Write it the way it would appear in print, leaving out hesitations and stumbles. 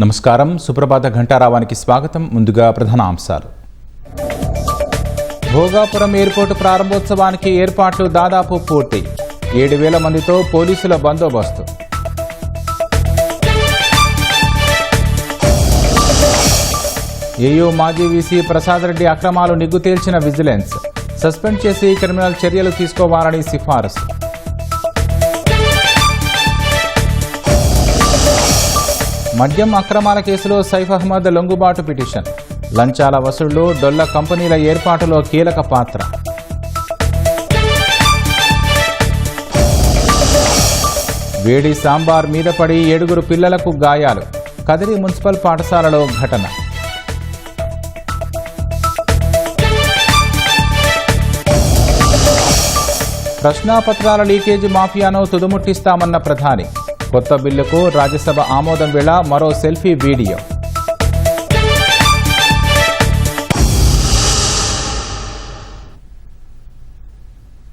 నమస్కారం. సుప్రభాత ఘంటారావానికి స్వాగతం. ముందుగా ప్రధాన అంశాలు. భోగాపురం ఎయిర్పోర్టు ప్రారంభోత్సవానికి ఏర్పాట్లు దాదాపు పూర్తి. 7,000 మందితో పోలీసుల బందోబస్తు. ఏయూ మాజీ వీసీ ప్రసాద్ రెడ్డి అక్రమాలు నిగ్గు తేల్చిన విజిలెన్స్. సస్పెండ్ చేసి క్రిమినల్ చర్యలు తీసుకోవాలని సిఫారసు. మద్యం అక్రమాల కేసులో సైఫ్ అహ్మద్ లొంగుబాటు పిటిషన్. లంచాల వసూళ్లు, డొల్ల కంపెనీల ఏర్పాటులో కీలక పాత్ర. వేడి సాంబార్ మీద పడి 7 పిల్లలకు గాయాలు. కదిరి మున్సిపల్ పాఠశాలలో ఘటన. ప్రశ్నాపత్రాల లీకేజీ మాఫియాను తుదముట్టిస్తామన్న ప్రధాని. కొత్త బిల్లుకు రాజ్యసభ ఆమోదం వేళ మరో సెల్ఫీ వీడియో.